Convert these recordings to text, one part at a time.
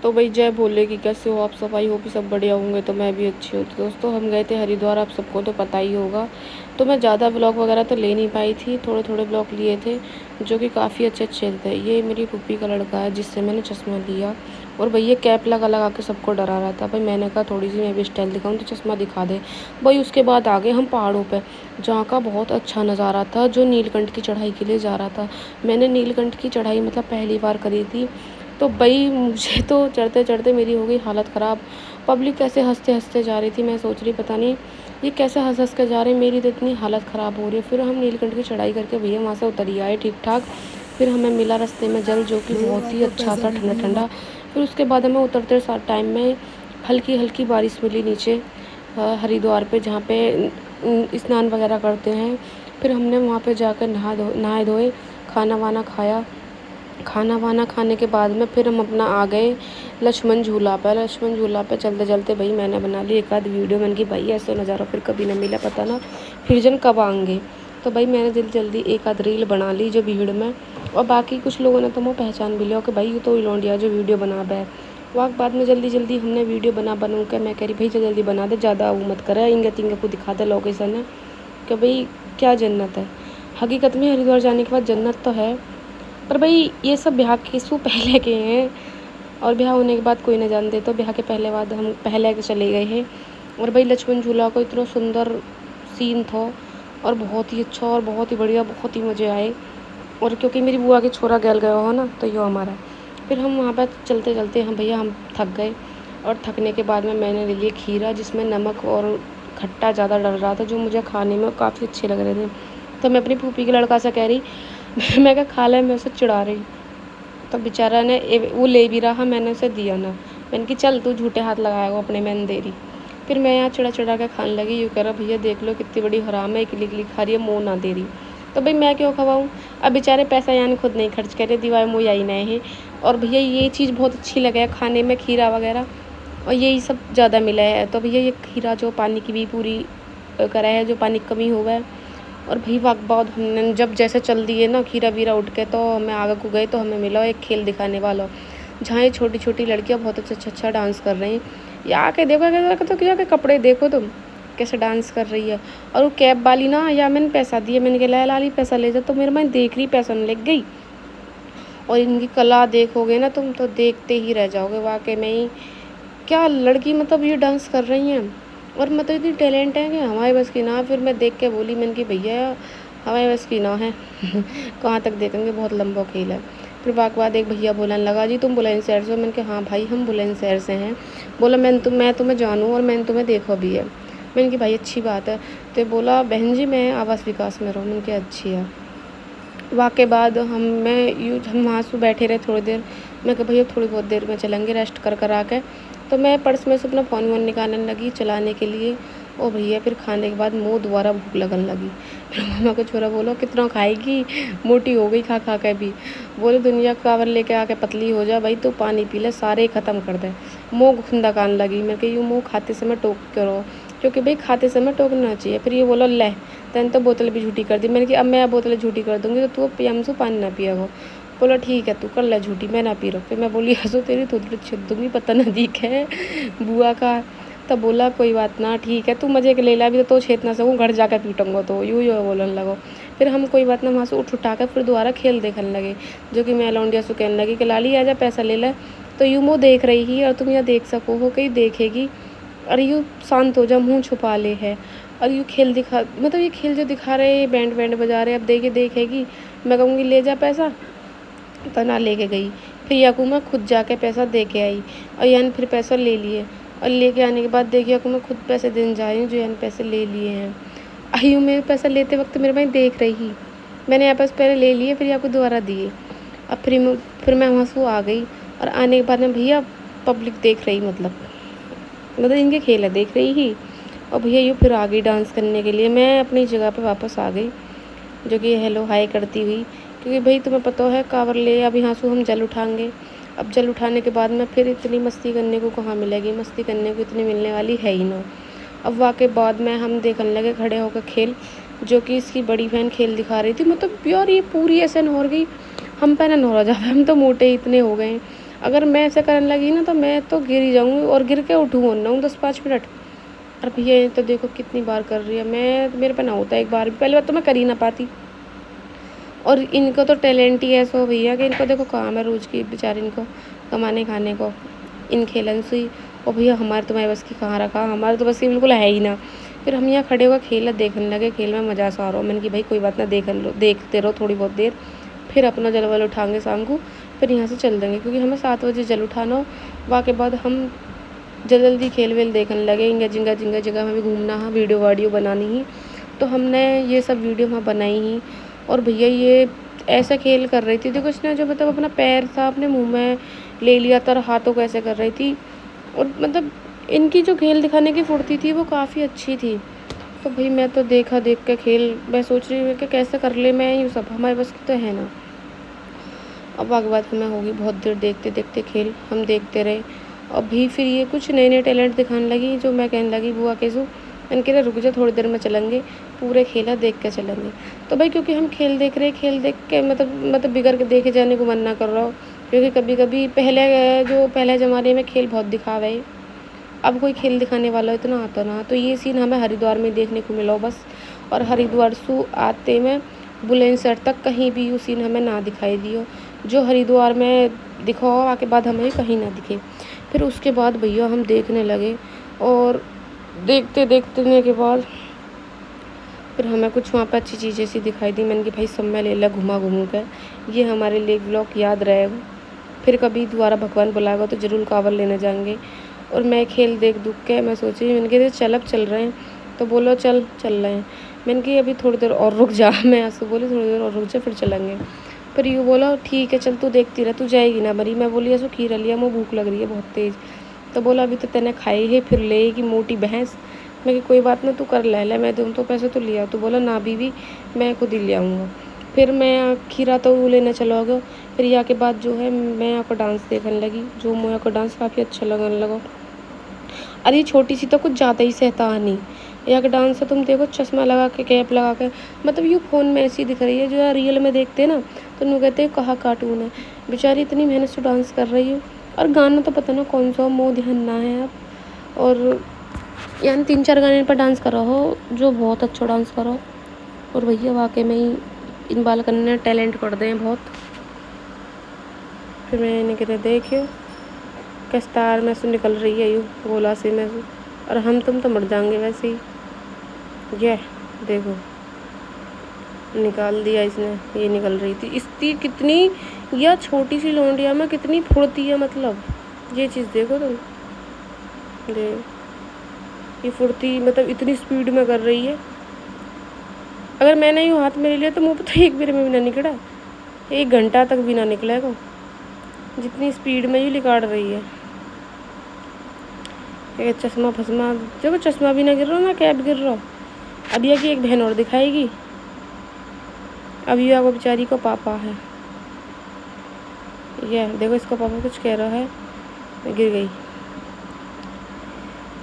तो भाई जय भोले की कैसे हो आप सब। आई हो कि सब बढ़िया होंगे। तो मैं भी अच्छी हूँ। तो दोस्तों हम गए थे हरिद्वार, आप सबको तो पता ही होगा। तो मैं ज़्यादा ब्लॉग वगैरह तो ले नहीं पाई थी, थोड़े थोड़े ब्लॉग लिए थे जो कि काफ़ी अच्छे अच्छे थे। ये मेरी पुप्पी का लड़का है जिससे मैंने चश्मा लिया, और भैया कैप लगा लगा के सबको डरा रहा था। भाई मैंने कहा थोड़ी सी मैं भी स्टाइल दिखाऊँ तो चश्मा दिखा दे। भाई उसके बाद आ गए हम पहाड़ों पर, जहाँ का बहुत अच्छा नज़ारा था, जो नीलकंठ की चढ़ाई के लिए जा रहा था। मैंने नीलकंठ की चढ़ाई मतलब पहली बार करी थी। तो भाई मुझे तो चढ़ते चढ़ते मेरी हो गई हालत ख़राब। पब्लिक कैसे हंसते हंसते जा रही थी, मैं सोच रही पता नहीं ये कैसे हंस हंस के जा रहे हैं, मेरी तो इतनी हालत ख़राब हो रही है। फिर हम नीलकंठ की चढ़ाई करके भैया वहाँ से उतर ही आए ठीक ठाक। फिर हमें मिला रास्ते में जल, जो कि बहुत ही अच्छा था, ठंडा ठंडा। फिर उसके बाद हमें उतरते साथ टाइम में हल्की हल्की बारिश मिली नीचे हरिद्वार पे, जहाँ पे स्नान वगैरह करते हैं। फिर हमने वहाँ पे जाकर नहाए धोए, खाना वाना खाया। खाना वाना खाने के बाद में फिर हम अपना आ गए लक्ष्मण झूला पर। लक्ष्मण झूला पर चलते चलते भाई मैंने बना ली एक आध वीडियो। मैंने की भाई ऐसा नज़ारा फिर कभी ना मिला, पता ना फिर जन कब आएंगे। तो भाई मैंने जल्दी जल्दी एक आध रील बना ली जो भीड़ में, और बाकी कुछ लोगों ने तो मैं पहचान भी लिया कि भाई ये तो लौंडिया जो वीडियो बना है। वहाँ बाद में जल्दी जल्दी हमने वीडियो बना के मैं कह रही भाई जल्दी बना दे, ज़्यादा वो मत करे, इंगे तिंगे को दिखा दे लोकेशन है कि भाई क्या जन्नत है। हकीकत में हरिद्वार जाने के बाद जन्नत तो है, पर भाई ये सब ब्याह के सु पहले के हैं, और ब्याह होने के बाद कोई ना जानते। तो ब्याह के पहले बाद हम पहले के चले गए हैं। और भाई लक्ष्मण झूला को इतना सुंदर सीन था, और बहुत ही अच्छा और बहुत ही बढ़िया, बहुत ही मज़े आए। और क्योंकि मेरी बुआ के छोरा गैल गया हो ना, तो यो हमारा। फिर हम वहाँ पर चलते चलते हम भैया हम थक गए, और थकने के बाद में मैंने ले लिया खीरा, जिसमें नमक और खट्टा ज़्यादा डल रहा था, जो मुझे खाने में काफ़ी अच्छे लग रहे थे। तो मैं अपनी फूफी के लड़का से कह रही मैं क्या खा ले, मैं उसे चिढ़ा रही। तो बेचारा ने वो ले भी रहा, मैंने उसे दिया ना। मैंने कि चल तू झूठे हाथ लगाएगा अपने, मैंने दे रही। फिर मैं यहाँ चिड़ा चिड़ा के खाने लगी। यूँ कह रहा भैया देख लो कितनी बड़ी हराम है, इकली इकली खा रही है, मुँह ना दे रही। तो भाई मैं क्यों खवाऊँ। अब बेचारे पैसा यानी खुद नहीं खर्च करे, दिवाए मुँह आई नए हैं। और भैया ये चीज़ बहुत अच्छी लगे खाने में, खीरा वगैरह, और यही सब ज़्यादा मिला है। तो भैया ये खीरा जो पानी की भी पूरी करा है, जो पानी की कमी हुआ है। और भाई वाक बाद हमने जब जैसे चल दिए ना खीरा वीरा उठ के, तो हमें आगे को गए तो हमें मिला एक खेल दिखाने वाला, जहाँ ये छोटी छोटी लड़कियाँ बहुत अच्छा डांस कर रही हैं। या आके देखो क्या तो क्या के कपड़े देखो तुम कैसे डांस कर रही है। और वो कैब वाली ना, या मैंने पैसा दिए, मैंने कहा लाली पैसा ले जा, तो मेरे मैं देख रही पैसा नहीं लग गई। और इनकी कला देखोगे ना तुम तो देखते ही रह जाओगे वाकई में ही, क्या लड़की मतलब ये डांस कर रही हैं। और मतलब इतनी टैलेंट है कि हमारे बस की ना। फिर मैं देख के बोली, मैंने कि भैया हमारे बस की ना है कहाँ तक देखेंगे, बहुत लंबा खेल है। फिर वाक बाद एक भैया बोलने लगा जी तुम बुलंदशहर से हो। मैंने कहा हाँ भाई हम बुलंदशहर से हैं। बोला मैं तुम्हें जानूँ और मैंने तुम्हें देखा भी है। मैंने कि भाई अच्छी बात है। तो बोला बहन जी मैं आवास विकास में रहूँ। मैंने कहा अच्छी है। वाक़ के बाद हम वहाँ से बैठे रहे थोड़ी देर। मैं कहा भैया थोड़ी बहुत देर में चलेंगे रेस्ट कर आके। तो मैं पर्स में से अपना फ़ोन वोन निकालने लगी चलाने के लिए। ओ भैया फिर खाने के बाद मुँह दोबारा भूख लगने लगी। फिर मामा का छोरा बोला कितना खाएगी, मोटी हो गई खा खा के भी। बोले दुनिया कावर लेके आके पतली हो जा भाई, तू पानी पी ले सारे ख़त्म कर दे। मुँह खुंदा कान लगी। मैं कही यूँ मुँह खाते समय टोक करो, क्योंकि भाई खाते समय टोकना चाहिए। फिर ये बोला ले तैने तो बोतल भी झूठी कर दी। मैंने कि अब मैं बोतल झूठी कर दूँगी तो तू पियामसू पानी ना पिया हो। बोला ठीक है तू कर ले झूठी, मैं ना पी रहा। फिर मैं बोली हंसो तेरी थोड़ी छिद दूँगी, पता ना दिखे बुआ का। तब बोला कोई बात ना ठीक है, तू मज़े के ले ला, अभी तो छेद ना सकूँ, घर जाकर पीटूँगा तो यूँ बोलने लगो। फिर हम कोई बात ना वहाँ से उठा कर फिर दोबारा खेल देखने लगे, जो कि मैं लौंडिया से कहने लगी कि लाली आजा पैसा ले ले। तो यूँ वो देख रही ही, और तुम यहाँ देख सको हो कहीं देखेगी, और यूँ शांत हो जा मुँह छुपा ले है। और यूँ खेल दिखा मतलब ये खेल जो दिखा रहे हैं बैंड बैंड बजा रहे हैं, अब देखेगी। मैं कहूँगी ले जा पैसा, तो ना लेके गई। फिर याकू मैं खुद जाके पैसा दे के आई, और यान फिर पैसा ले लिए। और लेके आने के बाद देखिए याकू मैं खुद पैसे देने जा रही हूँ जो यान पैसे ले लिए हैं। आयु मेरे पैसा लेते वक्त मेरे भाई देख रही, मैंने यहाँ पास पहले ले लिए फिर याकू दोबारा दिए। अब फिर मैं वहाँ से आ गई, और आने के बाद में भैया पब्लिक देख रही, मतलब इनके खेल है देख रही ही। और भैया यूँ फिर आ गई डांस करने के लिए। मैं अपनी जगह पे वापस आ गई, जो कि हेलो हाय करती हुई, क्योंकि भाई तुम्हें पता है कांवर ले अब यहाँ से हम जल उठाएंगे। अब जल उठाने के बाद में फिर इतनी मस्ती करने को कहाँ मिलेगी, मस्ती करने को इतनी मिलने वाली है ही ना। अब वाक़ई बाद में हम देखने लगे खड़े होकर खेल, जो कि इसकी बड़ी बहन खेल दिखा रही थी। मतलब यार ये पूरी ऐसे हो गई, हम पे ना हो रहा जा, हम तो मोटे इतने हो गए। अगर मैं ऐसे करने लगी ना तो मैं तो गिर ही जाऊँगी और गिर के उठूँ ना 10-5 मिनट। और भैया ये तो देखो कितनी बार कर रही है, मैं मेरे पे ना होता एक बार भी। पहली बात तो मैं कर ही ना पाती, और इनको तो टैलेंट ही ऐसा हो भैया कि इनको देखो काम है रोज़ की बेचारे इनको कमाने खाने को इन खेलन से ही। और भैया हमारे तुम्हारे बस की कहाँ रखा, हमारे तो बस की बिल्कुल है ही ना। फिर हम यहाँ खड़े होकर खेल देखने लगे, खेल में मज़ा सा आ रहा हो। मैंने कि भाई कोई बात ना, देखते रहो थोड़ी बहुत देर, फिर अपना जल वल उठाएंगे शाम को, फिर यहाँ से चल देंगे क्योंकि हमें 7 बजे जल उठाना हो। वहाँ के बाद हम जल्दी खेल वेल देखने लगे, इंगा जिंगा जिंगा जगह हमें घूमना है, वीडियो वाडियो बनानी ही। तो हमने ये सब वीडियो वहाँ बनाई ही। और भैया ये ऐसा खेल कर रही थी, देखो इसने जो मतलब अपना पैर था अपने मुंह में ले लिया था और हाथों को ऐसे कर रही थी। और मतलब इनकी जो खेल दिखाने की फुर्ती थी वो काफ़ी अच्छी थी। तो भाई मैं तो देख के खेल मैं सोच रही हूँ कि कैसे कर ले मैं, ये सब हमारे बस की तो है ना। अब आगे बात हमें होगी बहुत देर देखते देखते खेल हम देखते रहे। अभी फिर ये कुछ नए नए टैलेंट दिखाने लगी, जो मैं कहने लगी बुआ कैसू, मैंने कहा रुक जा थोड़ी देर में चलेंगे, पूरे खेला देख के चलेंगे। तो भाई क्योंकि हम खेल देख रहे, खेल देख के मतलब बिगड़ के देखे जाने को मन ना कर रहा हो, क्योंकि कभी कभी पहले ज़माने में खेल बहुत दिखावे है, अब कोई खेल दिखाने वाला इतना आता ना। तो ये सीन हमें हरिद्वार में देखने को मिला बस। और हरिद्वार से आते में बुलंदशहर तक कहीं भी ये सीन हमें ना दिखाई दियो, जो हरिद्वार में दिखाओ आके बाद हमें कहीं ना दिखे। फिर उसके बाद भैया हम देखने लगे, और देखने के बाद फिर हमें कुछ वहाँ पर अच्छी चीज़ें सी दिखाई दी। मैंने कि भाई सब में ले ला घूम कर, ये हमारे लिए ब्लॉग याद रहेगा, फिर कभी दोबारा भगवान बुलाएगा तो ज़रूर कांवड़ लेने जाएंगे। और मैं खेल देख दुख के मैं सोची, मैंने कहा चल अब चल रहे हैं, तो बोलो चल रहे हैं। मैंने कहा अभी थोड़ी देर और रुक जा, मैं ऐसे बोली थोड़ी देर और रुक जा फिर चलेंगे। फिर यूँ बोला ठीक है चल तू देखती रह, तू जाएगी ना मरी। मैं बोली ऐसो खीरा लिया, मुझे भूख लग रही है बहुत तेज़। तो बोला अभी तो तेने खाई है फिर लेगी मोटी भैंस। मैं कि कोई बात ना तू कर ले, मैं दूँ तो पैसे तो लिया। तो बोला ना बीवी मैं खुद ही ले आऊँगा। फिर मैं खीरा तो वो लेने चला गया। फिर यहाँ के बाद जो है मैं यहाँ को डांस देखने लगी, जो मुझे को डांस काफ़ी अच्छा लगने लगा। अरे छोटी सी तो कुछ ज़्यादा ही शैतान ही यहाँ का डांस है, तुम देखो चश्मा लगा के कैप लगा के, मतलब ये फ़ोन में ऐसी दिख रही है, जो यार रियल में देखते हैं ना तो उन्हें कहते हैं कहाँ कार्टून है। बेचारी इतनी मेहनत से डांस कर रही है, और गाना तो पता ना कौन सा मुँह ध्यान ना है आप। और यानी 3-4 गाने पर डांस कर रहा हो, जो बहुत अच्छा डांस करो। और भैया वाकई में ही इन बालकन ने टैलेंट कर दे बहुत। फिर मैंने कहते देखियो किस तार में से निकल रही है, यूँ गोला से में से, और हम तुम तो मर जाएंगे वैसे ही। ये देखो निकाल दिया इसने, ये निकल रही थी इसकी कितनी, या छोटी सी लौंडिया में कितनी फुर्ती है, मतलब ये चीज़ देखो तुम, ये फुर्ती मतलब इतनी स्पीड में कर रही है। अगर मैंने यूँ हाथ में ले लिया तो मुँह पे तो एक बार में भी ना निकला, 1 घंटा तक भी ना निकलेगा, जितनी स्पीड में ये निकाल रही है। ये चश्मा फसमा देखो, चश्मा भी ना गिर रहा ना कैप गिर रहा। अब यह की एक बहन और दिखाएगी, अब युवा को बेचारी को पापा है, ये देखो इसका पापा कुछ कह रहा है, गिर गई।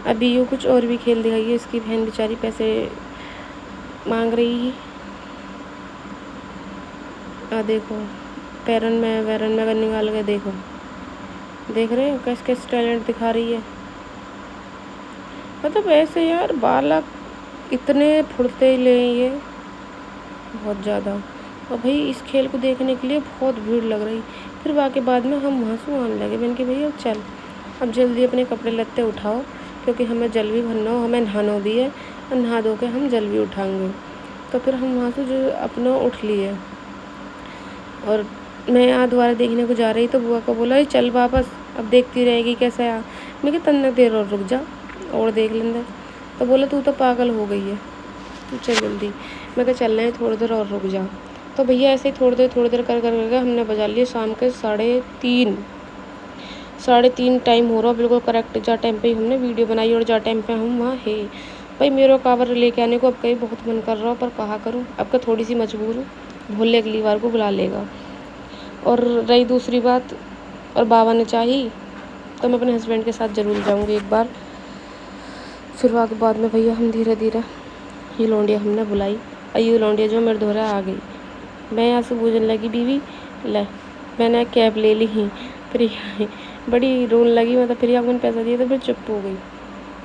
अभी यूँ कुछ और भी खेल दिखाई है, इसकी बहन बेचारी पैसे मांग रही है। देखो पैरन में वैरन में अगर निकाल के देखो, देख रहे हो कैसे कैसे टैलेंट दिखा रही है। मतलब ऐसे यार बालक इतने फुर्ते ले ये बहुत ज़्यादा। और भाई इस खेल को देखने के लिए बहुत भीड़ लग रही। फिर वाके बाद में हम वहाँ से आने लगे, मैंने कि भैया चल अब जल्दी अपने कपड़े लत्ते उठाओ, क्योंकि हमें जल भी भरना हो, हमें नहाना भी है, और नहा धो के हम जल भी उठाएंगे। तो फिर हम वहाँ से जो अपना उठ लिए, और मैं यहाँ दोबारा देखने को जा रही तो बुआ को बोला चल वापस, अब देखती रहेगी कैसा है। मैं कि तन्ने देर और रुक जा और देख लेंगे। तो बोला तू तो पागल हो गई है, तू चल जल्दी। मैं कहा चल रहे हैं थोड़ी देर और रुक जा। तो भैया ऐसे ही थोड़ी देर कर करके हमने बजा लिए शाम के 3:30 टाइम हो रहा बिल्कुल करेक्ट, जा टाइम पे ही हमने वीडियो बनाई और जा टाइम पे हम वहाँ है। भाई मेरे कावर लेके आने को अब कहीं बहुत मन कर रहा, पर कहाँ करूँ, अब का थोड़ी सी मजबूर हूँ, भोले अगली बार को बुला लेगा। और रही दूसरी बात, और बाबा ने चाही तो मैं अपने हस्बैंड के साथ ज़रूर जाऊँगी एक बार। फिर वहाँ के बाद में भैया हम धीरे धीरे ये लौंडिया हमने बुलाई, और ये लौंडिया जो मेरे दोहरा आ गई। मैं यहाँ से पूछने लगी बीवी ले, मैंने कैब ले ली ही, फिर ये बड़ी रोने लगी, मतलब फिर मैंने पैसा दिया तो फिर चुप हो गई।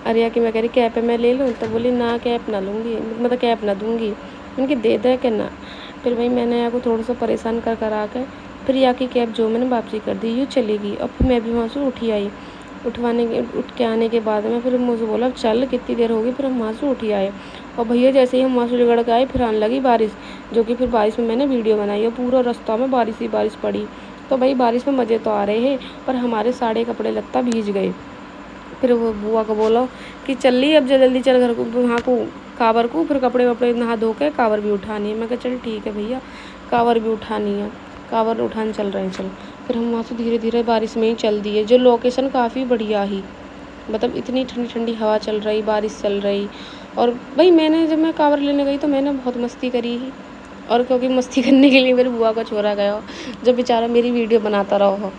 अरे कि मैं कह रही कैप है मैं ले लूँ, तो बोली ना कैप ना लूँगी, मतलब कैप ना दूँगी। उनकी दे दे के ना। फिर वही मैंने यहाँ को थोड़ा सा परेशान कर कर आकर फिर यहाँ की कैब जो मैंने वापसी कर दी, यूँ चली गई। और फिर मैं भी वहाँ से उठी आई। उठ के आने के बाद में फिर मुझे बोला चल कितनी देर होगी, फिर हम वहाँ से उठ ही आए। और भैया जैसे ही हम वहाँ से निकल के आए फिर आने लगी बारिश, जो कि फिर बारिश में मैंने वीडियो बनाई और पूरा रास्ता में बारिश ही बारिश पड़ी। तो भाई बारिश में मज़े तो आ रहे हैं, पर हमारे सारे कपड़े लत्ता भीज गए। फिर वो बुआ को बोला कि चल ली अब जल्दी चल घर को, वहाँ को कावर को, फिर कपड़े वपड़े नहा धो के कावर भी उठानी है। मैं कहा चल ठीक है भैया, कावर भी उठानी है, कावर उठाने चल रहे हैं चल। फिर हम वहाँ से धीरे धीरे बारिश में ही चल दिए। जो लोकेशन काफ़ी बढ़िया ही, मतलब इतनी ठंडी ठंडी हवा चल रही, बारिश चल रही। और भाई मैंने जब मैं कावर लेने गई तो मैंने बहुत मस्ती करी ही। और क्योंकि मस्ती करने के लिए मेरी बुआ का छोरा गया, जब बेचारा मेरी वीडियो बनाता रहो हो,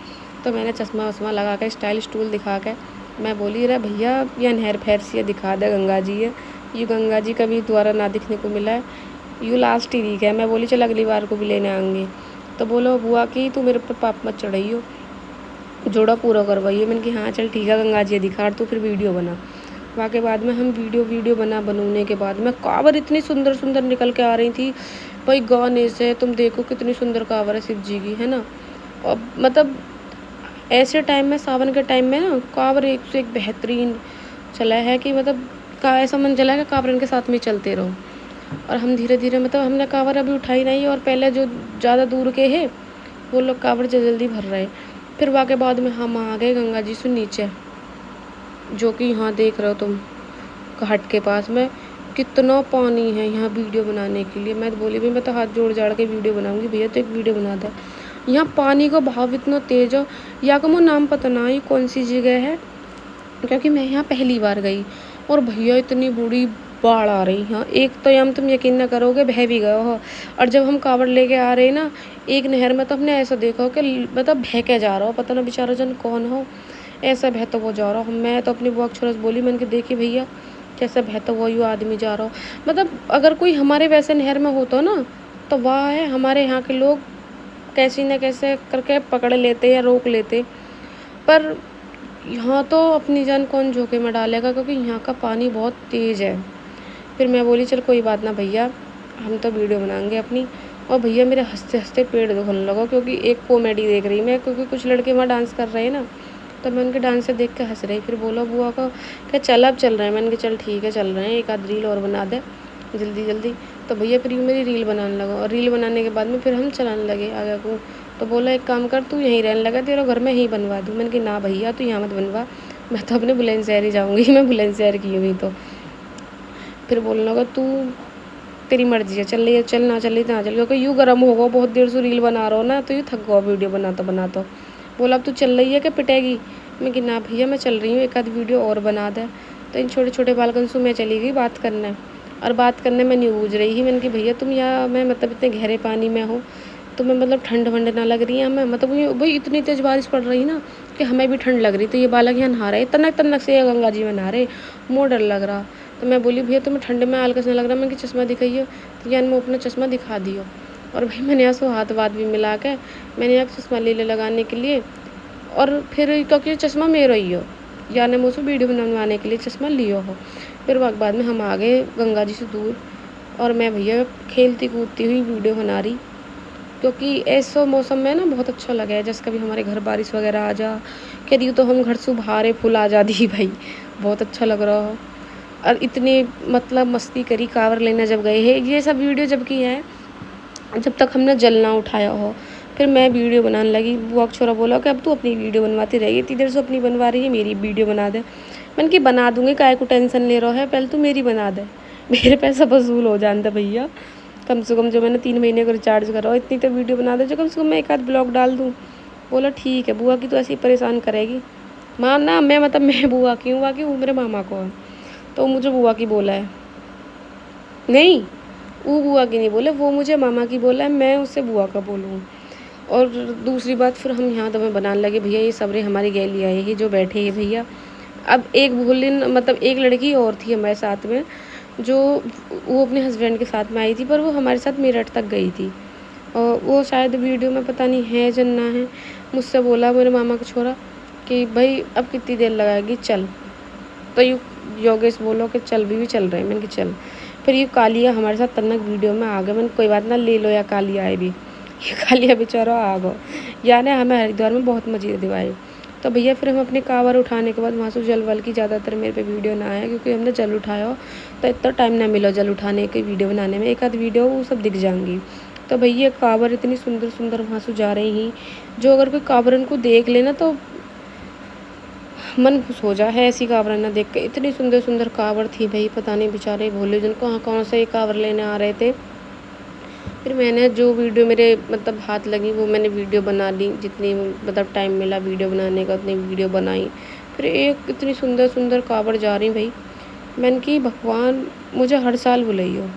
तो मैंने चश्मा वश्मा लगा के स्टाइल स्टूल दिखा के मैं बोली रहा भैया या नहर फैर सी दिखा दे, गंगा जी है ये, गंगा जी कभी दोबारा ना दिखने को मिला है, यूँ लास्ट ही दिखा है। मैं बोली चल अगली बार को भी लेने आएंगे। तो बोलो बुआ की तू मेरे पर पाप मत चढ़ाई हो, जोड़ा पूरा करवाइए। मैंने कि हाँ चल ठीक है गंगा जी दिखा तो फिर वीडियो बना। वहाँ के बाद में हम वीडियो बनाने के बाद में कावर इतनी सुंदर सुंदर निकल के आ रही थी भाई गाने से। तुम देखो कितनी सुंदर कावर है शिव जी की, है ना। और मतलब ऐसे टाइम में सावन के टाइम में ना कावर एक से एक बेहतरीन चला है कि मतलब का ऐसा मन चला है कि कावरन के साथ में चलते रहो। और हम धीरे धीरे मतलब हमने कावर अभी उठाई नहीं, और पहले जो ज़्यादा दूर के है वो लोग कावर जल्दी भर रहे। फिर वहाँ के बाद में हम आ गए गंगा जी से नीचे, जो कि यहाँ देख रहे हो तुम घाट के पास में कितना पानी है यहाँ वीडियो बनाने के लिए। मैं तो बोली भाई मैं तो हाथ जोड़ जाड़ के वीडियो बनाऊंगी, भैया तो एक वीडियो बना दे। यहाँ पानी का बहाव इतना तेज है, या का मुझे नाम पता ना ये कौन सी जगह है, क्योंकि मैं यहाँ पहली बार गई। और भैया इतनी बड़ी बाढ़ आ रही यहाँ, एक तो यहाँ तुम यकीन ना करोगे बह भी गए हो। और जब हम कावड़ लेके आ रहे ना एक नहर में, तो हमने ऐसा देखा हो कि मतलब बह के जा रहा हो, पता ना बेचारा जन कौन हो, ऐसा बहता वो जा रहा हो। मैं तो अपनी बुआ के छोरा से बोली, मैंने कि देखी भैया कैसा बहता हुआ यू आदमी जा रहा हो। मतलब अगर कोई हमारे वैसे नहर में होता ना, तो वाह है हमारे यहाँ के लोग कैसी न कैसे करके पकड़ लेते या रोक लेते। पर यहाँ तो अपनी जान कौन झोंके में डालेगा, क्योंकि यहाँ का पानी बहुत तेज़ है। फिर मैं बोली चल कोई बात ना भैया, हम तो वीडियो बनाएंगे अपनी। और भैया मेरे हंसते हंसते पेट दुखने लगा, क्योंकि एक कॉमेडी देख रही मैं, क्योंकि कुछ लड़के वहाँ डांस कर रहे हैं ना, तो मैं उनके डांस से देख के हंस रही। फिर बोला बुआ को क्या चल अब चल रहे हैं। मैंने कहा चल ठीक है चल रहे हैं, एक आध रील और बना दे जल्दी जल्दी। तो भैया फिर यूँ मेरी रील बनाने लगा, और रील बनाने के बाद में फिर हम चलाने लगे आगे को। तो बोला एक काम कर तू यहीं रहने लगा, तेरा घर में ही बनवा दूँ। मैंने कहा ना भैया तू यहाँ मत बनवा, मैं तो अपने बुलंदशहर ही जाऊँगी, मैं बुलंदशहर की हुई। तो फिर बोलने लगा तू तेरी मर्जी है, चल रही चल ना चल रही ना चल, क्योंकि यूँ गर्म होगा बहुत देर से रील बना रहा हो ना, तो यूँ थक गया वीडियो बनाता। बोला अब तू चल रही है कि पिटेगी। मैं कि ना भैया मैं चल रही हूँ, एक आध वीडियो और बना दे। तो इन छोटे छोटे बालकन से मैं चली गई बात करने, और बात करने में नहीं बूझ रही ही। मैंने कि भैया तुम यहाँ मैं मतलब इतने गहरे पानी में हो, तुम्हें मतलब ठंड वंड ना लग रही है हमें, मतलब भाई इतनी तेज़ बारिश पड़ रही ना कि हमें भी ठंड लग रही। तो ये बालक यहाँ नहा रहे तनक तनक से गंगा जी में नहा रहे, मोह डर लग रहा। तो मैं बोली भैया तुम्हें ठंड में आलकस नहीं लग रहा। मैंने कि चश्मा दिखाइए, तो यान मैं अपना चश्मा दिखा दियो। और भाई मैंने यहाँ से हाथ वाथ भी मिला के मैंने यहाँ चश्मा ले लगाने के लिए। और फिर क्योंकि चश्मा मेरा ही हो, यानी मुझसे वीडियो बनवाने के लिए चश्मा लियो हो। फिर बाद में हम आ गए गंगा जी से दूर, और मैं भैया खेलती कूदती हुई वीडियो बना रही, क्योंकि ऐसा मौसम में ना बहुत अच्छा लगा है। जैसे कभी हमारे घर बारिश वगैरह आ जा कह दी तो हम घर से बाहर फुल आ जाती भाई, बहुत अच्छा लग रहा हो। और इतनी मतलब मस्ती करी कावर लेने जब गए हैं, ये सब वीडियो जब की है जब तक हमने जल ना उठाया हो। फिर मैं वीडियो बनाने लगी, बुआ का छोरा बोला कि अब तू अपनी वीडियो बनवाती रहेगी, इतनी देर से अपनी बनवा रही है, मेरी वीडियो बना दे। मैंने कि बना दूँगी, काहे को टेंशन ले रहा है, पहले तू मेरी बना दे, मेरे पैसा वसूल हो जाता भैया। कम से कम जो मैंने 3 महीने का रिचार्ज करा हो इतनी तो वीडियो बना दे, जो कम से कम मैं एक आध ब्लॉग डाल दूँ। बोला ठीक है बुआ की तो ऐसे ही परेशान करेगी। माँ ना मैं मतलब मैं बुआ की हूँ, वो मेरे मामा को है, तो मुझे बुआ की बोला है। नहीं वो बुआ की नहीं बोले, वो मुझे मामा की बोला है, मैं उससे बुआ का बोलूँ। और दूसरी बात फिर हम यहाँ तो मैं बनाने लगे भैया ये सबरे हमारी गैली आए ही जो बैठे हैं भैया। अब एक भूलिन मतलब एक लड़की और थी हमारे साथ में, जो वो अपने हस्बैंड के साथ में आई थी, पर वो हमारे साथ मेरठ तक गई थी। और वो शायद वीडियो में पता नहीं है जन ना है, मुझसे बोला मेरे मामा का छोरा कि भाई अब कितनी देर लगाएगी, चल। तो यू योगेश बोलो कि चल भी चल रहे हैं। मैंने कहा चल। फिर ये कालिया हमारे साथ तन्नक वीडियो में आ गए। मैंने कोई बात ना, ले लो या कालिया आए भी। ये कालिया बेचारा आ गो, यानी हमें हरिद्वार में बहुत मजे दिवाए। तो भैया फिर हम अपने कांवर उठाने के बाद वहाँ से जल वल की ज़्यादातर मेरे पे वीडियो ना आया, क्योंकि हमने जल उठाया हो तो इतना टाइम ना मिला जल उठाने की वीडियो बनाने में। एक आध वीडियो वो सब दिख जाएंगी। तो भैया कांवर इतनी सुंदर सुंदर वहाँ से जा रही हैं, जो अगर कोई कांवरन को देख लेना तो मन खुश हो जा है। ऐसी कांवर ना देख के, इतनी सुंदर सुंदर कांवर थी भाई, पता नहीं बेचारे भोले जन कहाँ कहाँ से ये कांवर लेने आ रहे थे। फिर मैंने जो वीडियो मेरे मतलब हाथ लगी वो मैंने वीडियो बना ली, जितनी मतलब टाइम मिला वीडियो बनाने का उतनी वीडियो बनाई। फिर एक इतनी सुंदर सुंदर कांवर जा रही भाई, मैंने कि भगवान मुझे हर साल बुलाइयो।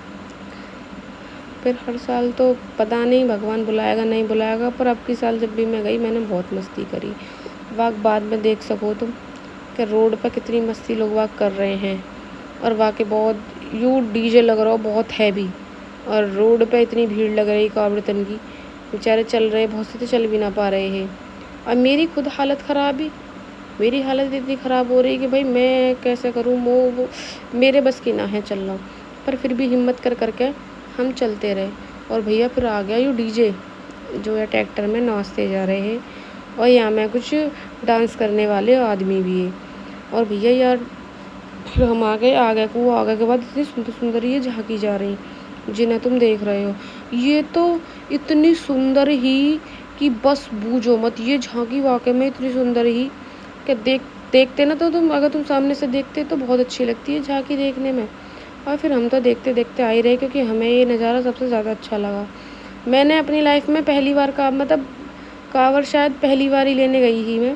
फिर हर साल तो पता नहीं भगवान बुलाएगा नहीं बुलाएगा, पर अब की साल जब भी मैं गई मैंने बहुत मस्ती करी। वाक बाद में देख सको तुम कि रोड पर कितनी मस्ती लोग वाक कर रहे हैं। और वाकई बहुत यू डीजे लग रहा हो बहुत हैवी, और रोड पे इतनी भीड़ लग रही कांवड़तन की, बेचारे चल रहे, बहुत से तो चल भी ना पा रहे हैं। और मेरी खुद हालत ख़राब ही, मेरी हालत इतनी ख़राब हो रही कि भाई मैं कैसे करूँ, वो मेरे बस की ना है चलना। पर फिर भी हिम्मत कर करके हम चलते रहे। और भैया फिर आ गया यू डीजे, जो है ट्रैक्टर में नाचते जा रहे हैं, और यहाँ में कुछ डांस करने वाले आदमी भी है। और भैया यार फिर हम आ गए को आ गए के बाद इतनी सुंदर सुंदर ये झांकी जा रही जिन्हें तुम देख रहे हो। ये तो इतनी सुंदर ही कि बस बूझो मत। ये झांकी वाकई में इतनी सुंदर ही कि देखते ना तो तुम, अगर तुम सामने से देखते तो बहुत अच्छी लगती है झांकी देखने में। और फिर हम तो देखते देखते आ ही रहे, क्योंकि हमें ये नज़ारा सबसे ज़्यादा अच्छा लगा। मैंने अपनी लाइफ में पहली बार का मतलब कांवर शायद पहली बार ही लेने गई ही मैं।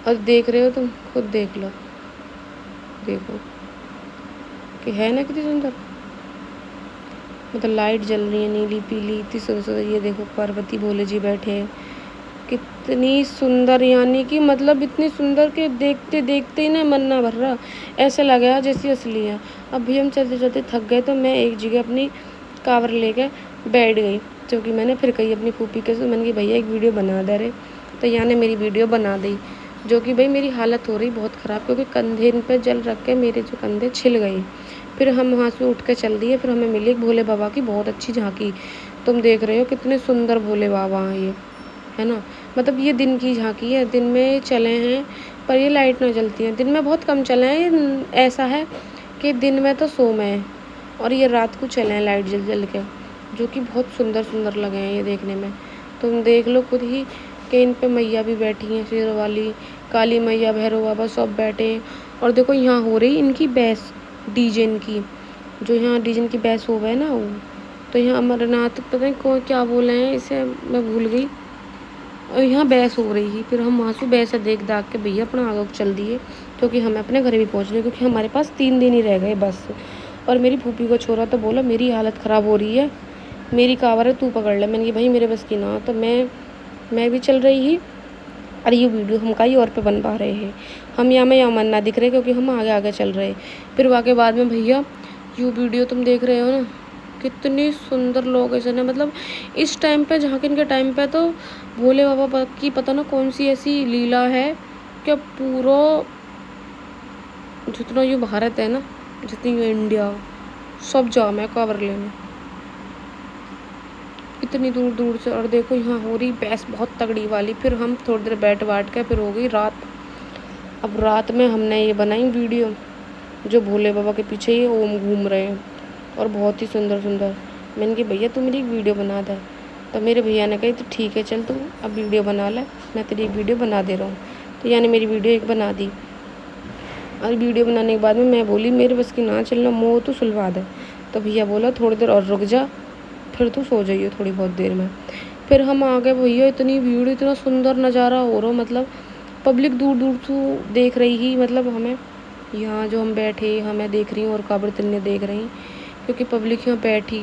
और देख रहे हो तुम, खुद देख लो, देखो कि है ना कितनी सुंदर। मतलब लाइट जल रही है नीली पीली, इतनी सुंदर। ये देखो पार्वती भोले जी बैठे हैं, कितनी सुंदर, यानी कि मतलब इतनी सुंदर कि देखते देखते ही ना मन ना भर रहा, ऐसा लगा जैसी असली है। अब भी हम चलते चलते थक गए तो मैं एक जगह अपनी कांवर लेके बैठ गई, जो कि मैंने फिर कही अपनी फूफी के से, मैंने कहा भैया एक वीडियो बना दे रहे। तो यहाँ ने मेरी वीडियो बना दी, जो कि भाई मेरी हालत हो रही बहुत ख़राब, क्योंकि कंधे इन पर जल रख के मेरे जो कंधे छिल गए। फिर हम वहाँ से उठ के चल दिए। फिर हमें मिली एक भोले बाबा की बहुत अच्छी झांकी। तुम देख रहे हो कितने सुंदर भोले बाबा हैं ये, है ना। मतलब ये दिन की झांकी है, दिन में चले हैं, पर ये लाइट ना जलती है। दिन में बहुत कम चले हैं, ये ऐसा है कि दिन में तो सो में है, और ये रात को चले हैं लाइट जल जल के, जो कि बहुत सुंदर सुंदर लगे हैं ये देखने में। तुम देख लो खुद ही कि इन पे मैया भी बैठी हैं, शेर वाली, काली मैया, भैरव बाबा सब बैठे हैं। और देखो यहाँ हो रही इनकी बहस डीजे की, जो यहाँ डीजे की बहस हो गए ना वो। तो यहाँ अमरनाथ पता नहीं कौन क्या बोले हैं इसे, मैं भूल गई। और यहाँ बहस हो रही थी। फिर हम वहाँ से बहस देख दाख के भैया अपना आगे चल दिए, क्योंकि हमें अपने घर भी पहुँचने, क्योंकि हमारे पास 3 दिन ही रह गए बस। और मेरी फूफी को छोरा तो बोला मेरी हालत ख़राब हो रही है, मेरी कांवर है तू पकड़ ले। मैंने कहा भाई मेरे बस की ना। तो मैं भी चल रही ही। और ये वीडियो हम कहीं और पे बन पा रहे हैं, हम यहाँ में यहाँ मन ना दिख रहे, क्योंकि हम आगे आगे चल रहे। फिर वहाँ के बाद में भैया यू वीडियो तुम देख रहे हो ना, कितनी सुंदर लोकेशन है। मतलब इस टाइम पे, जहाँ के इनके टाइम पे तो भोले बाबा की पता ना कौन सी ऐसी लीला है कि पूरा जितना ये भारत है ना, जितनी ये इंडिया, सब जाम है कांवर लेने, इतनी दूर दूर से। और देखो यहाँ हो रही बहस बहुत तगड़ी वाली। फिर हम थोड़ी देर बैठ बाँट के फिर हो गई रात। अब रात में हमने ये बनाई वीडियो, जो भोले बाबा के पीछे ही ओम घूम रहे हैं, और बहुत ही सुंदर सुंदर। मैंने कहा भैया तू मेरी एक वीडियो बना दे। तो मेरे भैया ने कही तो ठीक है चल तू अब वीडियो बना ले, मैं तेरी एक वीडियो बना दे रहा हूँ। तो यानी मेरी वीडियो एक बना दी। और वीडियो बनाने के बाद में मैं बोली मेरे बस की ना चलना, मोह तो सुलवा दे। तो भैया बोला थोड़ी देर और रुक जा, फिर तू सो जाइए थोड़ी बहुत देर में। फिर हम आ गए भैया, इतनी भीड़, इतना सुंदर नज़ारा हो रहा, मतलब पब्लिक दूर दूर से देख रही ही। मतलब हमें यहाँ जो हम बैठे हमें देख रही हूँ, और कांवर तिलने देख रही, क्योंकि पब्लिक यहाँ बैठी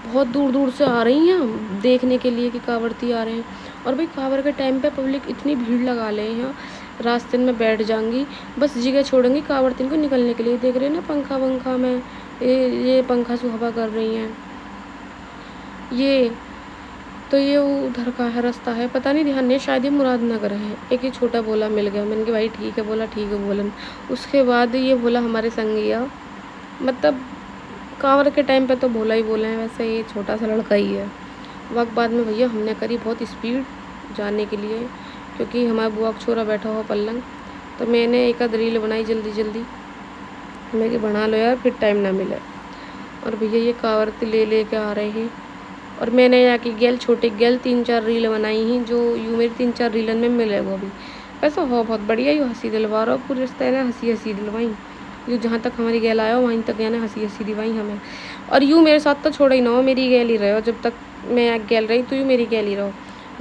बहुत दूर दूर से आ रही हैं देखने के लिए कि कांवरती आ रहे हैं। और भाई कांवर के टाइम पे पब्लिक इतनी भीड़ लगा ले हैं, रास्ते में बैठ जाएंगी, बस जगह छोड़ेंगी कांवरती को निकलने के लिए। देख रहे हैं ना पंखा वंखा में, ये पंखा से हवा कर रही हैं ये। तो ये उधर का है रास्ता है, पता नहीं ध्यान नहीं, शायद ये मुरादनगर है। एक ही छोटा बोला मिल गया, मैंने कहा भाई ठीक है, बोला ठीक है बोलन। उसके बाद ये बोला हमारे संगिया, मतलब कांवड़ के टाइम पे तो बोला ही बोले हैं, वैसे ये छोटा सा लड़का ही है। वक्त बाद में भैया हमने करी बहुत स्पीड जाने के लिए, क्योंकि हमारा बुआ का छोरा बैठा हुआ पलंग। तो मैंने एक आध रील बनाई जल्दी जल्दी, मैं कि बना लो यार, फिर टाइम ना मिले। और भैया ये कांवड़ ले के आ रहे हैं, और मैंने यहाँ की गेल छोटे गेल 3-4 रील बनाई हैं, जो यूँ मेरी 3-4 रीलन में मिले वो भी। वैसे हो बहुत बढ़िया, यूँ हंसी दिलवा रहा पूरे रिश्ते ने, हंसी दिलवाई। यूँ जहाँ तक हमारी गेल आया वहीं तक यानी हंसी दिलवाई हमें। और यूँ मेरे साथ तो छोड़ा ही ना हो, मेरी गेल ही रहो, जब तक मैं गेल रही तो यूँ मेरी गेल ही रहो।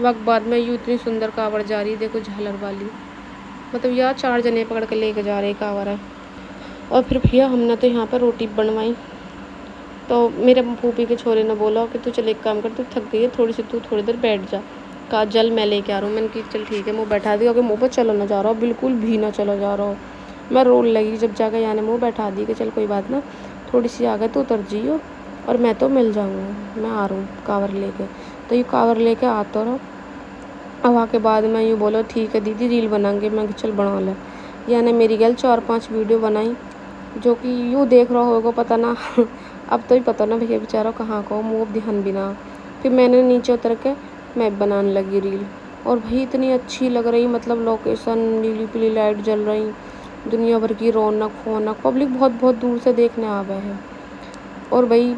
वक्त बाद में यूँ इतनी सुंदर कांवड़ जा रही, देखो झालर वाली, मतलब यार 4 जने पकड़ के लेके जा रहे कांवड़ है। और फिर भैया हमने तो यहाँ पर रोटी बनवाई। तो मेरे फूफी के छोरे ने बोला कि तू चल एक काम कर, तू थक गई है थोड़ी सी, तू थोड़ी देर बैठ जा, काजल मैं लेके आ रहा हूँ। मैंने कहा चल ठीक है, मुँह बैठा दिया, क्योंकि मुँह पर चला ना जा रहा हो, बिल्कुल भी ना चला जा रहा हो। मैं रोल लगी जब जाकर यानी मुँह बैठा दी कि चल कोई बात ना, थोड़ी सी आ गए तो उतर जियो, और मैं तो मिल जाऊँगा, मैं आ रहा हूँ कांवर लेके। तो ये कांवर लेके आता रहा। अब आके बाद में यूँ बोलो ठीक है दीदी रील बनाएंगे, मैं चल बना ले। यानी मेरी गल 4-5 वीडियो बनाई, जो कि यूँ देख रहा होगा पता ना अब तो ही पता ना भैया बेचारा कहाँ का हो, मुँह ध्यान भी ना। फिर मैंने नीचे उतर के मैं बनाने लगी रील, और भाई इतनी अच्छी लग रही, मतलब लोकेशन, नीली पीली लाइट जल रही, दुनिया भर की रौनक फोनक, पब्लिक बहुत बहुत दूर से देखने आ गए हैं। और भाई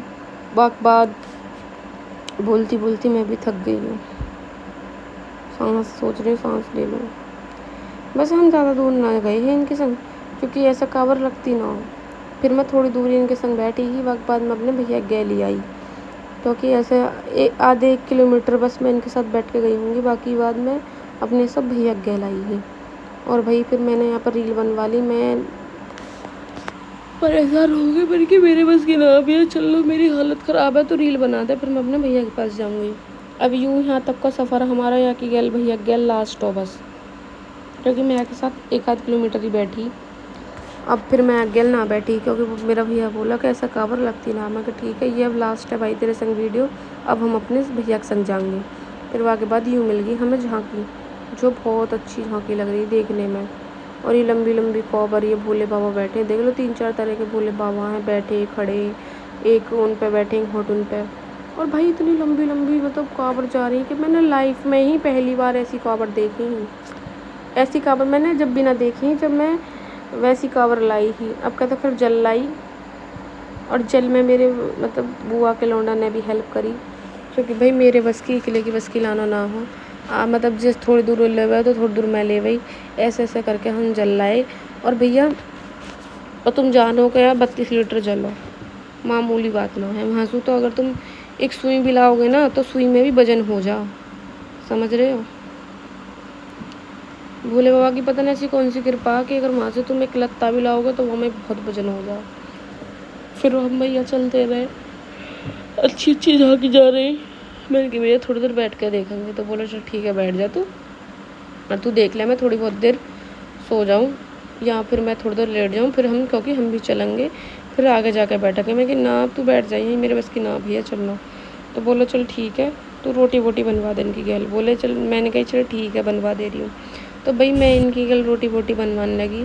बाद बोलती बोलती मैं भी थक गई हूँ, सांस सोच रही हूँ सांस ले लूँ। बस हम ज़्यादा दूर ना गए हैं इनके संग, क्योंकि ऐसा कांवर लगती ना हो। फिर मैं थोड़ी दूर इनके संग बैठी ही, वक्त बाद में अपने भैया गैली आई, क्योंकि ऐसे आधे 1 किलोमीटर बस मैं इनके साथ बैठ के गई होंगी, बाकी बाद में अपने सब भैया गैल आई ही। और भाई फिर मैंने यहाँ पर रील बनवा ली, मैं परेशान हो गई, बन के मेरे बस की ना भैया चल लो, मेरी हालत ख़राब है तो रील बना दे, फिर मैं अपने भैया के पास जाऊँगी। अब यूँ यहाँ तक का सफ़र हमारा, यहाँ की गैल भैया गैल लास्ट हो बस, क्योंकि मैं यहाँ के साथ 1-8 किलोमीटर ही बैठी। अब फिर मैं आगे ना बैठी, क्योंकि मेरा भैया बोला कि ऐसा कांवर लगती ना। मैं कहा ठीक है, ये अब लास्ट है भाई तेरे संग वीडियो, अब हम अपने भैया के संग जाएंगे। फिर वहाँ के बाद यूँ मिल गई हमें झांकी, जो बहुत अच्छी झांकी लग रही देखने में। और ये लंबी लंबी कांवर, ये भोले बाबा बैठे, देख लो 3-4 तरह के भोले बाबा हैं, बैठे खड़े, एक उन पे बैठे एक होटल पे। और भाई इतनी लंबी लंबी मतलब कांवर जा रही है कि मैंने लाइफ में ही पहली बार ऐसी कांवर देखी। ऐसी कांवर मैंने जब भी ना देखी, जब मैं वैसी कांवर लाई ही। अब कहते फिर जल लाई, और जल में मेरे मतलब बुआ के लौंडा ने भी हेल्प करी, क्योंकि भाई मेरे बस की अकेले की बस की लाना ना हो। मतलब जिस थोड़ी दूर ले गए तो थोड़ी दूर मैं ले गई, ऐसे ऐसे करके हम जल लाए। और भैया और तुम जानो क्या 32 लीटर जलो, मामूली बात ना है वहाँ से। तो अगर तुम एक सुई भी लाओगे ना तो सुई में भी वजन हो जा, समझ रहे हो। भोले बाबा की पता नहीं ऐसी कौन सी कृपा कि अगर वहाँ से तुम एक लत्ता भी लाओगे तो वो में बहुत वजन हो जाए। फिर हम भैया चलते रहे, अच्छी अच्छी झांकी जा रही। मैंने कहा भैया थोड़ी देर बैठ कर देखेंगे, तो बोला चल ठीक है बैठ जा तू, और तू देख ले, मैं थोड़ी बहुत देर सो जाऊँ या फिर मैं थोड़ी देर लेट जाऊँ, फिर हम क्योंकि हम भी चलेंगे, फिर आगे जाके बैठेंगे। मैं कि ना अब तू बैठ जाइए, मेरे बस की ना भैया चलना। तो बोला चल ठीक है, तू रोटी वोटी बनवा दे इनकी गैल। बोले चल, मैंने कही चल ठीक है बनवा दे रही हूँ। तो भाई मैं इनकी गैल रोटी वोटी बनवाने लगी,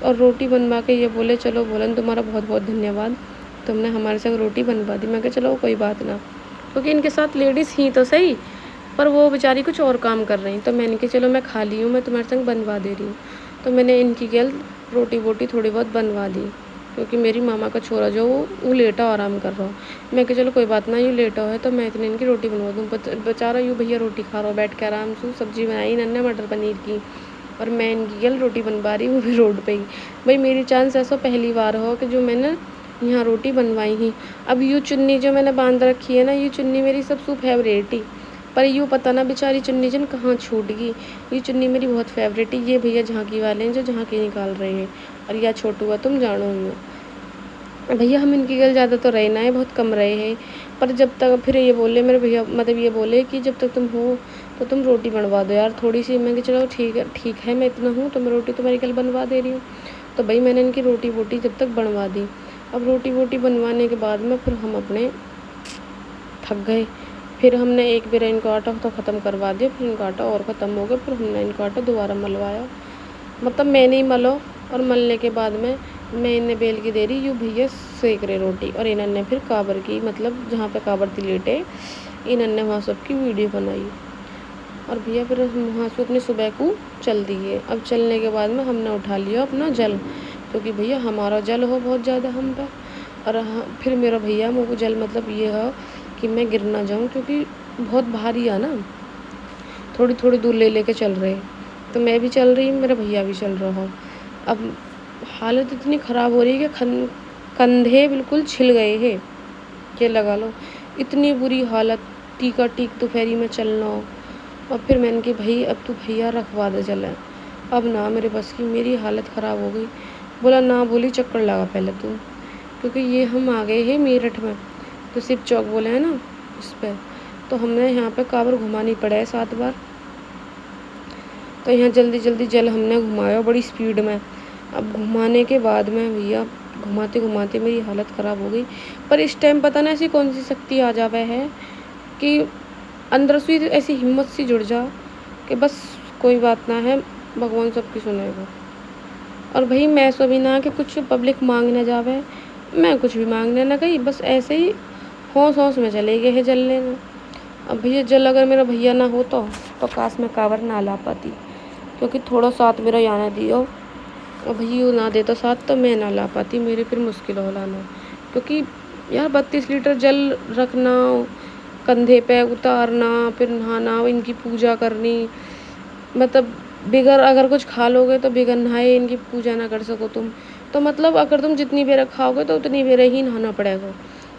और रोटी बनवा के ये बोले चलो बोलन तुम्हारा बहुत बहुत धन्यवाद, तुमने हमारे संग रोटी बनवा दी। मैं कहा चलो कोई बात ना, क्योंकि इनके साथ लेडीज़ ही तो सही, पर वो बेचारी कुछ और काम कर रही। तो मैंने कहा चलो मैं खा ली हूँ, मैं तुम्हारे संग बनवा दे रही हूँ। तो मैंने इनकी गैल रोटी वोटी थोड़ी बहुत बनवा दी, क्योंकि मेरी मामा का छोरा जो वो लेटा आराम कर रहा हो। मैं कहा चलो कोई बात ना, ये लेटा है तो मैं इतने इनकी रोटी बनवा दूँ। बेचारा यूँ भैया रोटी खा रहा हो बैठ के आराम से, सब्जी बनाई नन्हे मटर पनीर की, और मैं इनकी गैल रोटी बनवा रही, वो भी रोड पे ही। भाई मेरी चांस ऐसा पहली बार हो कि जो मैंने यहाँ रोटी बनवाई ही। अब यूँ चुन्नी जो मैंने बांध रखी है ना, ये चुन्नी मेरी सबसे फेवरेट ही, पर यूँ पता ना बेचारी चुन्नी जन कहाँ छूट गई। ये चुन्नी मेरी बहुत फेवरेट है। ये भैया झांकी वाले हैं जो झांकी निकाल रहे हैं, और यह छोटू हुआ तुम जानो ही। भैया हम इनकी गल ज़्यादा तो रहे ना है, बहुत कम रहे हैं, पर जब तक फिर ये बोले मेरे भैया, मतलब ये बोले कि जब तक तुम हो तो तुम रोटी बनवा दो यार थोड़ी सी। मैं कि चलो ठीक है मैं इतना हूँ तो मैं रोटी तुम्हारी कल बनवा दे रही हूँ। तो भाई मैंने इनकी रोटी वोटी जब तक बनवा दी। अब रोटी वोटी बनवाने के बाद में फिर हम अपने थक गए, फिर हमने एक बेर इनका आटा तो ख़त्म करवा दिया, फिर इनका आटा और ख़त्म हो गया, फिर हमने इनका आटा दोबारा मलवाया। मतलब मैंने ही मलो, और मलने के बाद में मैं इन्हें बेल के दे रही, यूँ भैया सेक रहे रोटी, और इन्होंने फिर काबर की, मतलब जहाँ पे काबर थी लेटे, इन्होंने वहाँ सबकी वीडियो बनाई। और भैया फिर हम वहाँ से अपनी सुबह को चल दिए। अब चलने के बाद में हमने उठा लिया अपना जल, क्योंकि भैया हमारा जल हो बहुत ज़्यादा हम पे। और फिर मेरा भैया मुझको जल मतलब ये है कि मैं गिर ना जाऊँ, क्योंकि बहुत भारी है ना, थोड़ी थोड़ी दूर ले लेके चल रहे, तो मैं भी चल रही हूँ, मेरा भैया भी चल रहा हो। अब हालत इतनी ख़राब हो रही है कि कंधे बिल्कुल छिल गए हैं, ये लगा लो, इतनी बुरी हालत। टीका टीक दोपहरी में चलना हो। और फिर मैंने कि भाई अब तू भैया रखवा दे जल, अब ना मेरे बस की, मेरी हालत ख़राब हो गई। बोला ना बोली, चक्कर लगा पहले तू, क्योंकि ये हम आ गए हैं मेरठ में, तो शिव चौक बोले हैं ना इस पर, तो हमने यहाँ पे काबर घुमानी पड़ा है 7 बार। तो यहाँ जल्दी जल्दी जल हमने घुमाया बड़ी स्पीड में। अब घुमाने के बाद में भैया घुमाते घुमाते मेरी हालत ख़राब हो गई। पर इस टाइम पता ना ऐसी कौन सी शक्ति आ जावे है कि अंदर से ऐसी हिम्मत सी जुड़ जा कि बस कोई बात ना है, भगवान सबकी सुनेगा। और भाई मैं सो भी ना कि कुछ पब्लिक मांगने जावे, मैं कुछ भी मांगने ना गई, बस ऐसे ही होश होश में चले गए हैं जल लेने। अब भैया जल अगर मेरा भैया ना हो तो काश मैं कावर ना ला पाती, क्योंकि थोड़ा साथ मेरा यहाँ दियो, और भैया ना दे तो साथ तो मैं ना ला पाती, मेरे फिर मुश्किल हो लाना। क्योंकि यार 32 लीटर जल रखना, कंधे पे उतारना, फिर नहाना, इनकी पूजा करनी, मतलब बिगर अगर कुछ खा लोगे तो बिगर नहाए इनकी पूजा ना कर सको तुम, तो मतलब अगर तुम जितनी बेर खाओगे तो उतनी बेर ही नहाना पड़ेगा।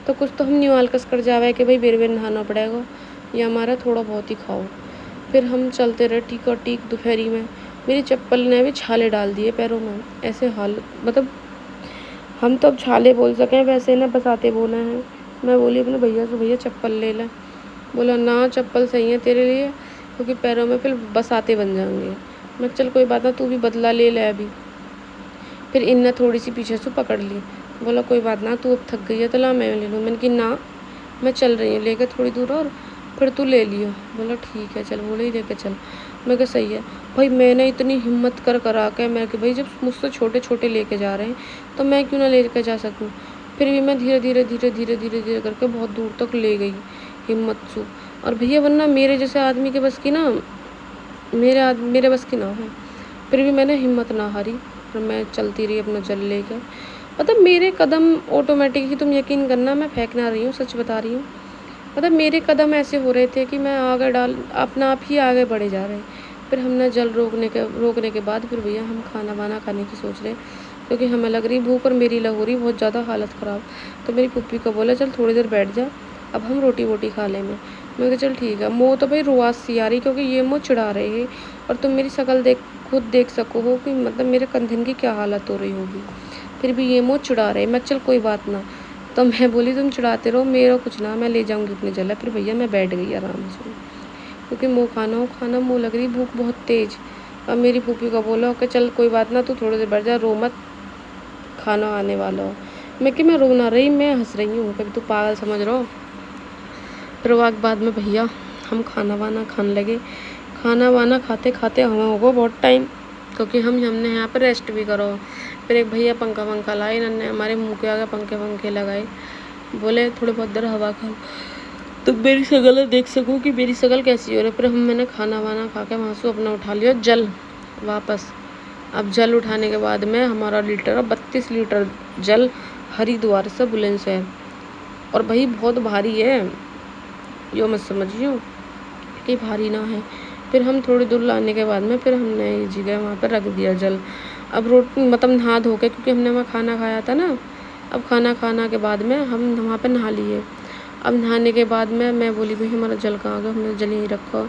तो कुछ तो हम निवाल कस कर जावे कि भाई बेर बेर नहाना पड़ेगा, या हमारा थोड़ा बहुत ही खाओ। फिर हम चलते रहे टीका टीक दोपहरी में। मेरी चप्पल ने भी छाले डाल दिए पैरों में, ऐसे हाल, मतलब हम तो अब छाले बोल सकें, वैसे ना बसाते बोले हैं। मैं बोली अपने भैया से, भैया चप्पल ले लें। बोला ना चप्पल सही है तेरे लिए, क्योंकि पैरों में फिर बसाते बन जाएंगे। मैं चल कोई बात ना, तू भी बदला ले ले अभी। फिर इनने थोड़ी सी पीछे से पकड़ ली, बोला कोई बात ना, तू अब थक गई है तो ला मैं ले लूँ। मैंने कि ना मैं चल रही हूँ लेकर थोड़ी दूर और, फिर तू ले लियो। बोला ठीक है चल, बोले ही लेकर चल। मैं कहा सही है। भाई मैंने इतनी हिम्मत करा के, मैं कि भाई जब मुझसे छोटे छोटे लेके जा रहे हैं तो मैं क्यों ना लेकर जा सकूँ। फिर भी मैं धीरे धीरे धीरे धीरे धीरे धीरे करके बहुत दूर तक ले गई हिम्मत से। और भैया वरना मेरे जैसे आदमी के बस की ना, मेरे बस की ना हो। फिर भी मैंने हिम्मत ना हारी, और मैं चलती रही अपना जल लेकर। मतलब मेरे कदम ऑटोमेटिक ही, तुम यकीन करना मैं फेंक ना रही हूँ, सच बता रही हूँ। मतलब मेरे कदम ऐसे हो रहे थे कि मैं आगे अपना आप ही आगे बढ़े जा रहे। फिर हमने जल रोकने के बाद फिर भैया हम खाना वाना खाने की सोच रहे, क्योंकि हमें लग रही भूख और मेरी लग हो रही बहुत ज़्यादा हालत ख़राब। तो मेरी पुप्पी को बोला चल थोड़ी देर बैठ जा, अब हम रोटी वोटी खा लेंगे। मैं कहा चल ठीक है। मोह तो भाई रुआस सी आ रही, क्योंकि ये मुँह चिढ़ा रहे हैं, और तुम मेरी शक्ल खुद देख सको हो कि मतलब मेरे कंधे की क्या हालत हो रही होगी। फिर भी ये मुँह चिढ़ा रहे। मैं चल कोई बात ना, तो मैं बोली तुम चिढ़ाते रहो, मेरा कुछ ना, मैं ले जाऊँगी अपने जला। फिर भैया मैं बैठ गई आराम से, क्योंकि मुँह खाना मुँह लग रही भूख बहुत तेज़। अब मेरी फूफी को बोला कि चल कोई बात ना, तू थोड़ी देर बैठ जा, रो मत, खाना आने वाला हो। मैं रो ना रही, मैं हंस रही हूँ, कभी तू पागल समझ रहा हो। फिर वक्त बाद में भैया हम खाना वाना खाने लगे। खाना वाना खाते खाते हमें होगा बहुत टाइम, क्योंकि हमने यहाँ पर रेस्ट भी करो। फिर एक भैया पंखा लाए, इन्होंने हमारे मुँह के आगे पंखे लगाए, बोले थोड़े बहुत देर हवा खाओ तो मेरी शक्ल देख सको कि मेरी शक्ल कैसी हो रही। फिर मैंने खाना वाना खा के वहाँ से अपना उठा लिया जल वापस। अब जल उठाने के बाद में हमारा 32 लीटर जल हरिद्वार से बुलंदशहर, और भाई बहुत भारी है, यो मत समझियो कि भारी ना है। फिर हम थोड़ी दूर लाने के बाद में फिर हमने ये जगह वहाँ पर रख दिया जल। अब रोटी मतलब नहा धो के, क्योंकि हमने वहाँ खाना खाया था ना, अब खाना के बाद में हम वहाँ पर नहा लिए। अब नहाने के बाद में मैं बोली भाई हमारा जल कहाँ गया, हमने जल यहीं रखा।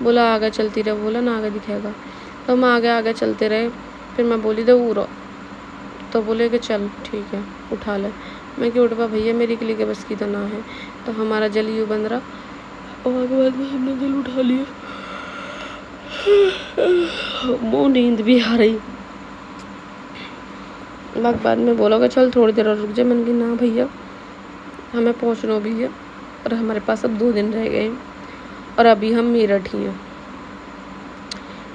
बोला आगे चलती रहे, बोला ना आगे दिखेगा। तो हम आगे चलते रहे। फिर मैं बोली दूर, तो बोले कि चल ठीक है उठा ले। मैं कि उठ पा भैया, मेरी के लिए बस की तो ना है। तो हमारा जल यूँ बन रहा, और आगे बाद में हमने जल उठा लिया। मुँह नींद भी आ रही। बाद में बोला कि चल थोड़ी देर और रुक जा। मैंने कहा ना भैया हमें पहुँचना भी है, और हमारे पास अब 2 दिन रह गए और अभी हम मेरठ ही हैं।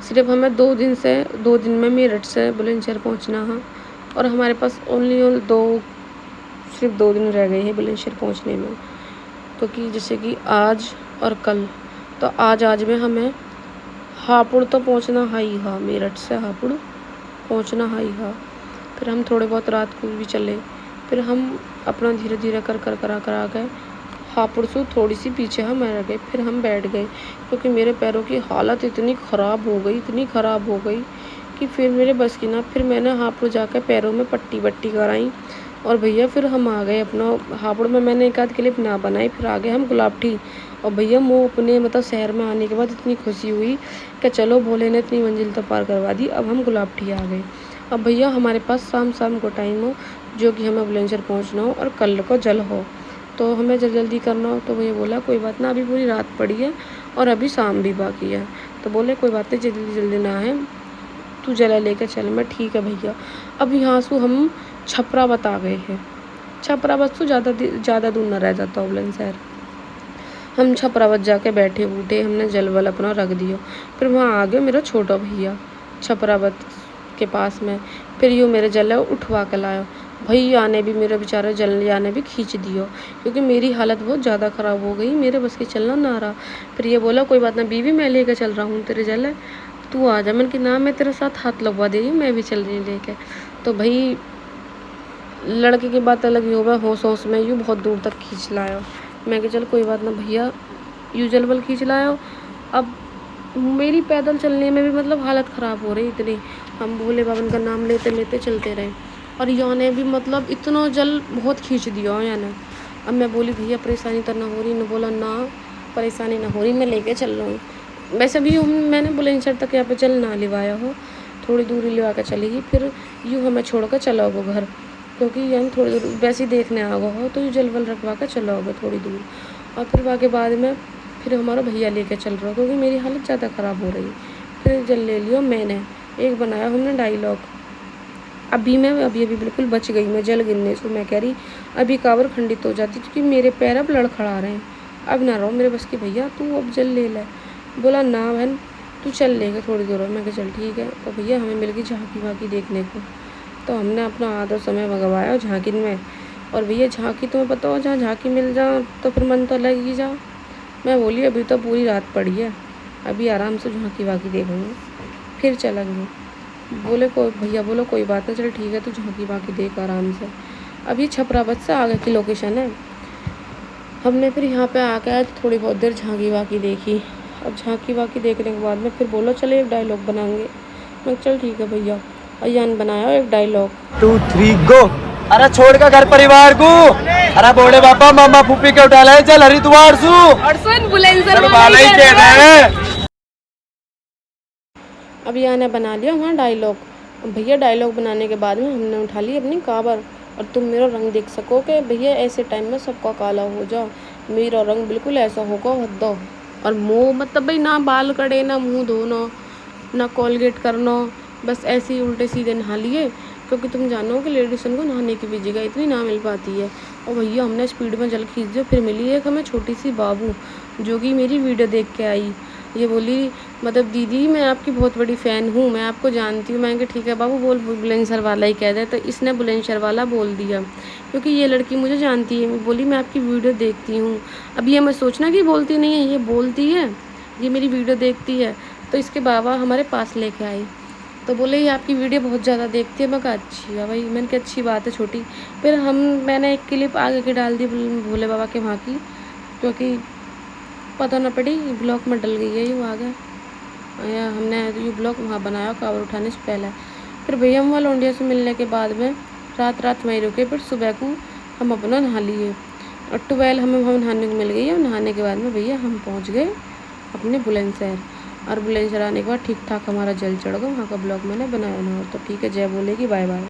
सिर्फ हमें 2 दिन में मेरठ से बुलंदशहर पहुंचना है और हमारे पास सिर्फ 2 दिन रह गए हैं बुलंदशहर पहुंचने में। तो कि जैसे कि आज और कल, तो आज में हमें हापुड़ तो पहुंचना ही हा, मेरठ से हापुड़ पहुंचना ही हा। फिर हम थोड़े बहुत रात को भी चले, फिर हम अपना धीरे धीरे कर आ गए हापुड़ से थोड़ी सी पीछे हम रह गए। फिर हम बैठ गए क्योंकि मेरे पैरों की हालत इतनी ख़राब हो गई कि फिर मेरे बस की ना। फिर मैंने हापुड़ जाकर पैरों में पट्टी कराई और भैया फिर हम आ गए अपना हापुड़ में। मैंने एक आध क्लिप ना बनाई, फिर आ गए हम गुलाबटी। और भैया वो अपने मतलब शहर में आने के बाद इतनी खुशी हुई कि चलो भोले ने इतनी मंजिल तो पार करवा दी, अब हम गुलाबटी आ गए। अब भैया हमारे पास शाम को टाइम हो, जो कि हमें बुलंदशहर पहुंचना हो और कल को जल हो, तो हमें जल्दी करना हो। तो भैया बोला कोई बात ना, अभी पूरी रात पड़ी है और अभी शाम भी बाकी है। तो बोले कोई बात नहीं, जल्दी ना है, तू जला लेकर चल। मैं ठीक है भैया। अब यहाँ से हम छपरावत आ गए हैं। छपरावत से ज़्यादा दूर ना रह जाता बुलंदशहर। हम छपरावत जाके बैठे बूठे, हमने जल अपना रख दिया। फिर वहाँ आ गया मेरा छोटा भैया छपरावत के पास में। फिर यूँ मेरे जल उठवा के लाया। भैया ने भी मेरा बेचारा जल ने भी खींच दिया क्योंकि मेरी हालत बहुत ज़्यादा ख़राब हो गई, मेरे बस के चलना ना रहा। फिर ये बोला कोई बात ना बीवी, मैं लेकर चल रहा हूँ तेरे जल, तू आ जा। मैंने कि ना, मैं तेरे साथ हाथ लगवा दे, मैं भी चल रही लेके। तो भाई लड़के की बात अलग ही होगा, होश में यूँ बहुत दूर तक खींच लाया। मैं कि चल कोई बात ना भैया, यूँ जलवल खींच लाया। अब मेरी पैदल चलने में भी मतलब हालत ख़राब हो रही इतनी। हम भोले बाबा का नाम लेते चलते रहे और यहाँ ने भी मतलब इतना जल बहुत खींच दिया यानी। अब मैं बोली भैया परेशानी तो ना हो रही? न बोला ना परेशानी ना हो रही, मैं लेके चल रहा हूँ। वैसे भी मैंने बुलंदशहर तक यहाँ पे जल ना लिवाया हो, थोड़ी दूरी लिवा कर चलेगी। फिर यूँ हमें छोड़ कर चला होगा घर, क्योंकि यहाँ थोड़ी दूर वैसे ही देखने आ गया हो, तो यूँ जल रखवा कर चला होगा थोड़ी दूर। और फिर वहाँ के बाद में फिर हमारा भैया लेके चल रहा, क्योंकि मेरी हालत ज़्यादा ख़राब हो रही। फिर जल ले लिया मैंने, एक बनाया हमने डायलॉग। अभी बिल्कुल बच गई मैं जल गिरने से। मैं कह रही अभी कावर खंडित हो जाती, क्योंकि मेरे पैर अब लड़खड़ा रहे हैं। अब ना रहो मेरे बस की भैया, तू अब जल ले ले। बोला ना बहन तू चल लेगा थोड़ी दूर। मैं कहा चल ठीक है। तो भैया हमें मिल गई झांकी वाकी देखने को, तो हमने अपना आधा समय भगवाया झांकी में। और भैया झांकी तुम्हें पता हो, जहाँ झांकी मिल जाओ तो फिर मन तो लग ही जाओ। मैं बोली अभी तो पूरी रात पड़ी है, अभी आराम से झांकी वाकी देखेंगे फिर चलेंगे। भैया बोलो कोई बात नहीं, चल ठीक है, तू झांकी वाकी देख आराम से। अभी छपरावत से आगे की लोकेशन है। हमने फिर यहाँ पे आकर थोड़ी बहुत देर झांकी वाकी देखी। अब झांकी वाकी देखने के बाद में फिर बोलो चले एक डायलॉग बनाएंगे। मैं चल ठीक है भैया। अयान बनाया एक डायलॉग, 2 3 गो। अरे छोड़ का घर परिवार को, अरे बोले बाबा मामा फूफी के उठा ले, चल हरिद्वार सु और सुन बुलंदशहर वाला ही कह रहे हैं। अब यहाँ ने बना लिया वहाँ डायलॉग। भैया डायलॉग बनाने के बाद में हमने उठा ली अपनी काबर। और तुम मेरा रंग देख सको कि भैया ऐसे टाइम में सबका काला हो जाओ, मेरा रंग बिल्कुल ऐसा होगा हद्दो। और मुँह मतलब भाई ना बाल कटे, ना मुँह धोना, ना कोलगेट करना, बस ऐसे ही उल्टे सीधे नहा लिए, क्योंकि तुम जानो कि लेडीसन को नहाने की भी जगह इतनी ना मिल पाती है। और भैया हमने स्पीड में जल खींच दिया। फिर मिली एक हमें छोटी सी बाबू, जो कि मेरी वीडियो देख के आई। ये बोली मतलब दीदी मैं आपकी बहुत बड़ी फ़ैन हूँ, मैं आपको जानती हूँ। मैं कहा ठीक है बाबू बोल, बुलंदशहर वाला ही कह दे। तो इसने बुलंदशहर वाला बोल दिया, क्योंकि ये लड़की मुझे जानती है। बोली मैं आपकी वीडियो देखती हूँ। अब ये मैं सोचना कि बोलती नहीं है, ये बोलती है, ये मेरी वीडियो देखती है। तो इसके बाबा हमारे पास लेके आए, तो बोले ये आपकी वीडियो बहुत ज़्यादा देखती है। मैं कहा अच्छी है भाई, मैंने कहा अच्छी बात है छोटी। फिर मैंने एक क्लिप आगे की डाल दी भोले बाबा के वहाँ की, क्योंकि पता ना पड़ी ब्लॉक में डल गई है यूँ आ गया। हमने ये ब्लॉक वहाँ बनाया कावर उठाने से पहले। फिर भैया हम वहाँ लौंडिया से मिलने के बाद में रात वहीं रुके। फिर सुबह को हम अपना नहा लिए और 12 हमें वहाँ नहाने को मिल गई। और नहाने के बाद में भैया हम पहुँच गए अपने बुलंदशहर। और बुलंदशहर आने के बाद ठीक ठाक हमारा जल चढ़ गया। वहाँ का ब्लॉग मैंने बनाया ना। तो ठीक है, जय बोले कि बाय बाय।